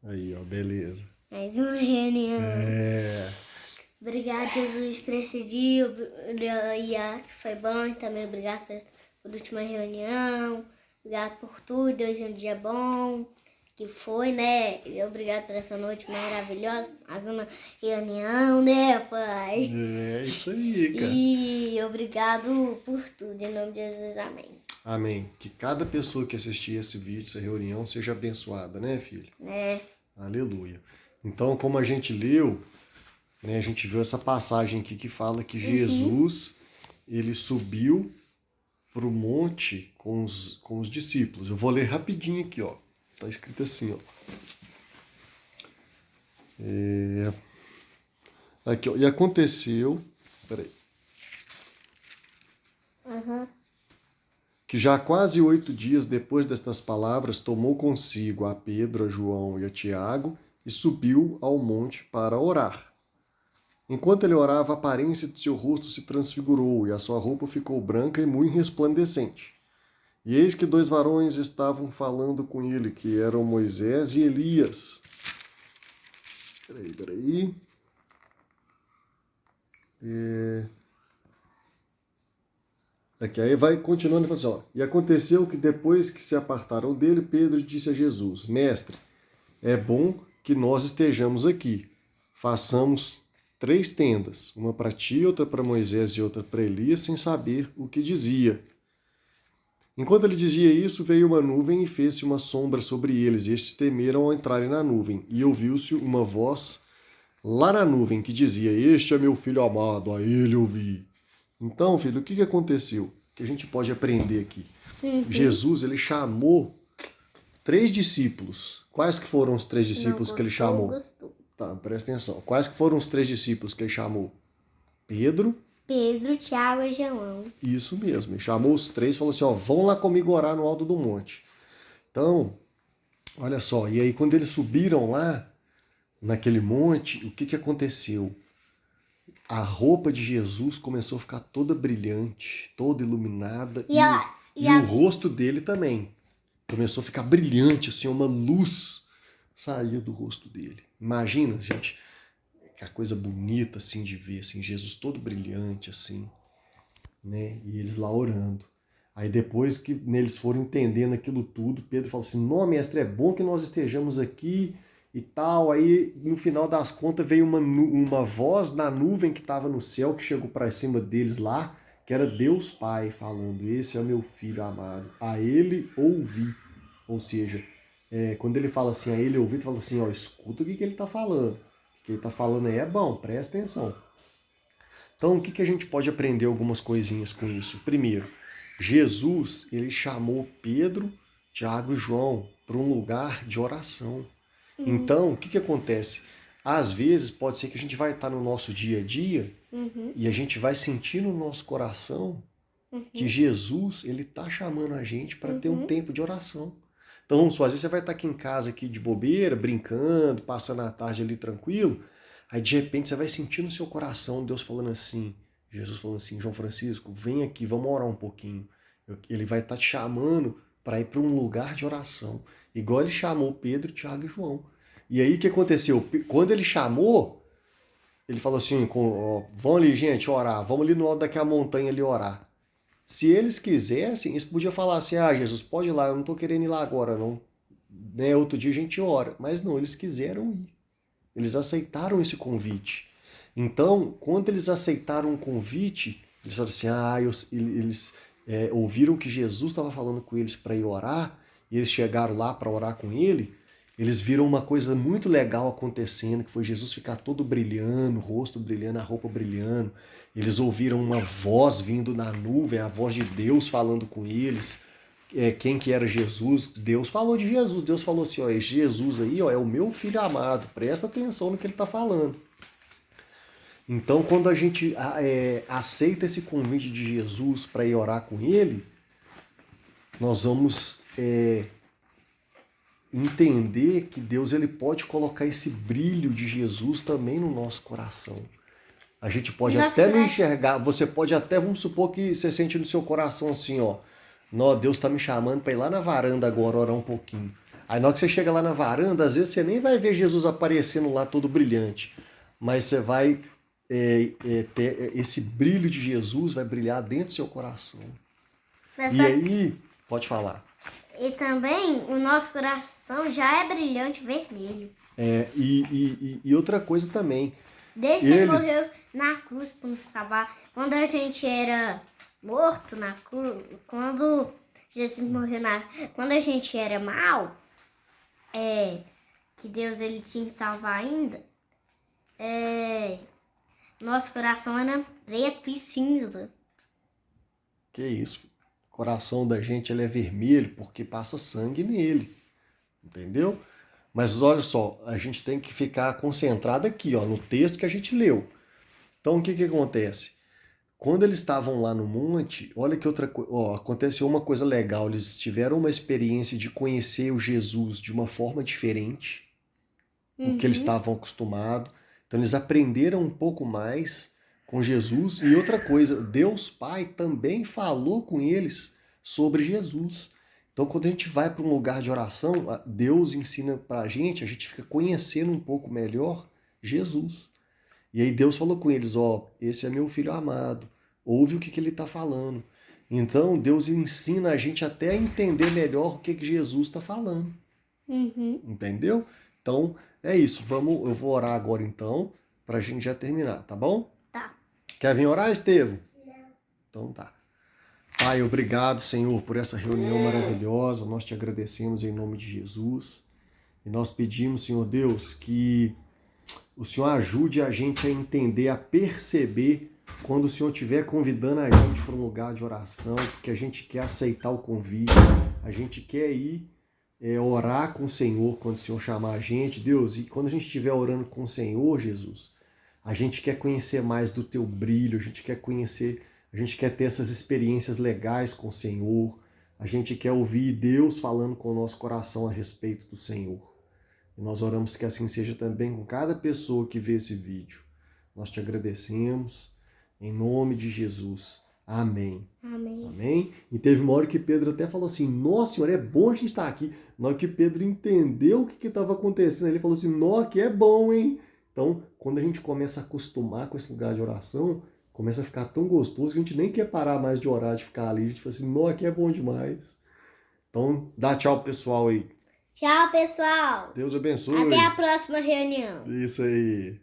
Aí, ó, beleza. Mais uma reunião. É. Obrigado, Jesus, por esse dia. Que foi bom. E também obrigado por última reunião. Obrigado por tudo. Hoje é um dia bom. Que foi, né? E obrigado por essa noite maravilhosa. Mais uma reunião, né, Pai? É isso aí, cara. E obrigado por tudo. Em nome de Jesus, amém. Amém. Que cada pessoa que assistir esse vídeo, essa reunião, seja abençoada, né, filho? Né? Aleluia. Então, como a gente leu, né, a gente viu essa passagem aqui que fala que Jesus, ele subiu para o monte com os discípulos. Eu vou ler rapidinho aqui, ó. Tá escrito assim, ó. Aqui, ó. E aconteceu, peraí, que já quase 8 dias depois destas palavras, tomou consigo a Pedro, a João e a Tiago e subiu ao monte para orar. Enquanto ele orava, a aparência de seu rosto se transfigurou e a sua roupa ficou branca e muito resplandecente. E eis que 2 varões estavam falando com ele, que eram Moisés e Elias. Peraí. Aqui, aí vai continuando e fala assim, ó. E aconteceu que depois que se apartaram dele, Pedro disse a Jesus, Mestre, é bom que nós estejamos aqui. Façamos 3 tendas, uma para ti, outra para Moisés e outra para Elias, sem saber o que dizia. Enquanto ele dizia isso, veio uma nuvem e fez-se uma sombra sobre eles, e estes temeram ao entrarem na nuvem. E ouviu-se uma voz lá na nuvem que dizia, Este é meu filho amado, a ele ouvi. Então, filho, o que aconteceu? Que a gente pode aprender aqui. Jesus, ele chamou 3 discípulos. Quais que foram os 3 discípulos que ele chamou? Gostou. Tá, presta atenção. Quais que foram os 3 discípulos que ele chamou? Pedro. Pedro, Tiago e João. Isso mesmo. Ele chamou os 3 e falou assim, ó, vão lá comigo orar no alto do monte. Então, olha só. E aí, quando eles subiram lá, naquele monte, o que aconteceu? A roupa de Jesus começou a ficar toda brilhante, toda iluminada, e o rosto dele também começou a ficar brilhante, assim, uma luz saía do rosto dele. Imagina, gente, que a coisa bonita, assim, de ver, assim, Jesus todo brilhante, assim, né? E eles lá orando. Aí depois que eles foram entendendo aquilo tudo, Pedro falou assim, não, mestre, é bom que nós estejamos aqui e tal. Aí no final das contas veio uma voz na nuvem que estava no céu, que chegou para cima deles lá, que era Deus Pai falando, esse é o meu filho amado, a ele ouvi. Ou seja, quando ele fala assim, a ele ouvi, ele fala assim, ó, escuta o que ele está falando. O que ele está falando aí é bom, presta atenção. Então, o que a gente pode aprender algumas coisinhas com isso? Primeiro, Jesus, ele chamou Pedro, Tiago e João para um lugar de oração. Então, o que acontece? Às vezes, pode ser que a gente vai estar no nosso dia a dia e a gente vai sentir no nosso coração que Jesus, ele está chamando a gente para ter um tempo de oração. Então, às vezes você vai estar aqui em casa aqui de bobeira, brincando, passando a tarde ali tranquilo, aí de repente você vai sentir no seu coração Deus falando assim, Jesus falando assim, João Francisco, vem aqui, vamos orar um pouquinho. Ele vai estar te chamando para ir para um lugar de oração, igual ele chamou Pedro, Tiago e João. E aí o que aconteceu? Quando ele chamou, ele falou assim, ó, vão ali gente orar, vamos ali no alto daquela montanha ali orar. Se eles quisessem, eles podiam falar assim, Jesus, pode ir lá, eu não estou querendo ir lá agora não. Né? Outro dia a gente ora. Mas não, eles quiseram ir. Eles aceitaram esse convite. Então, quando eles aceitaram o convite, eles falaram assim, eles ouviram que Jesus estava falando com eles para ir orar, e eles chegaram lá para orar com ele, eles viram uma coisa muito legal acontecendo, que foi Jesus ficar todo brilhando, o rosto brilhando, a roupa brilhando. Eles ouviram uma voz vindo na nuvem, a voz de Deus falando com eles. Quem que era Jesus? Deus falou de Jesus. Deus falou assim, ó, esse Jesus aí ó, é o meu filho amado. Presta atenção no que ele está falando. Então, quando a gente aceita esse convite de Jesus para ir orar com ele, nós vamos entender que Deus ele pode colocar esse brilho de Jesus também no nosso coração. A gente pode até não enxergar, você pode até, vamos supor que você sente no seu coração assim, ó, Deus está me chamando para ir lá na varanda agora orar um pouquinho. Aí na hora que você chega lá na varanda, às vezes você nem vai ver Jesus aparecendo lá todo brilhante, mas você vai ter esse brilho de Jesus vai brilhar dentro do seu coração. Mas E só- aí, pode falar. E também o nosso coração já é brilhante vermelho. E outra coisa também, Desde que ele eles... morreu na cruz para nos salvar. Quando a gente era morto na cruz, quando Jesus morreu na... Quando a gente era mal, que Deus ele tinha que salvar ainda, nosso coração era preto e cinza. Que isso? O coração da gente ele é vermelho porque passa sangue nele. Entendeu? Mas olha só, a gente tem que ficar concentrado aqui, ó, no texto que a gente leu. Então o que que acontece? Quando eles estavam lá no monte, olha que outra coisa, aconteceu uma coisa legal, eles tiveram uma experiência de conhecer o Jesus de uma forma diferente do que eles estavam acostumados. Então eles aprenderam um pouco mais com Jesus. E outra coisa, Deus Pai também falou com eles sobre Jesus. Então quando a gente vai para um lugar de oração, Deus ensina para a gente fica conhecendo um pouco melhor Jesus. E aí Deus falou com eles, esse é meu filho amado, ouve o que ele está falando. Então Deus ensina a gente até a entender melhor o que Jesus está falando. Entendeu? Então é isso, eu vou orar agora então, para a gente já terminar, tá bom? Tá. Quer vir orar, Estevão? Não. Então tá. Pai, obrigado, Senhor, por essa reunião maravilhosa, nós te agradecemos em nome de Jesus. E nós pedimos, Senhor Deus, que o Senhor ajude a gente a entender, a perceber quando o Senhor estiver convidando a gente para um lugar de oração, porque a gente quer aceitar o convite, a gente quer ir orar com o Senhor quando o Senhor chamar a gente, Deus, e quando a gente estiver orando com o Senhor, Jesus, a gente quer conhecer mais do teu brilho, a gente quer ter essas experiências legais com o Senhor, a gente quer ouvir Deus falando com o nosso coração a respeito do Senhor. E nós oramos que assim seja também com cada pessoa que vê esse vídeo. Nós te agradecemos, em nome de Jesus. Amém. Amém. Amém? E teve uma hora que Pedro até falou assim, nossa Senhora, é bom a gente estar aqui. Na hora que Pedro entendeu o que estava acontecendo, ele falou assim, nossa, que é bom, hein? Então, quando a gente começa a acostumar com esse lugar de oração, começa a ficar tão gostoso que a gente nem quer parar mais de orar, de ficar ali. A gente fala assim, nossa, que é bom demais. Então, dá tchau pro pessoal aí. Tchau, pessoal. Deus abençoe. Até a próxima reunião. Isso aí.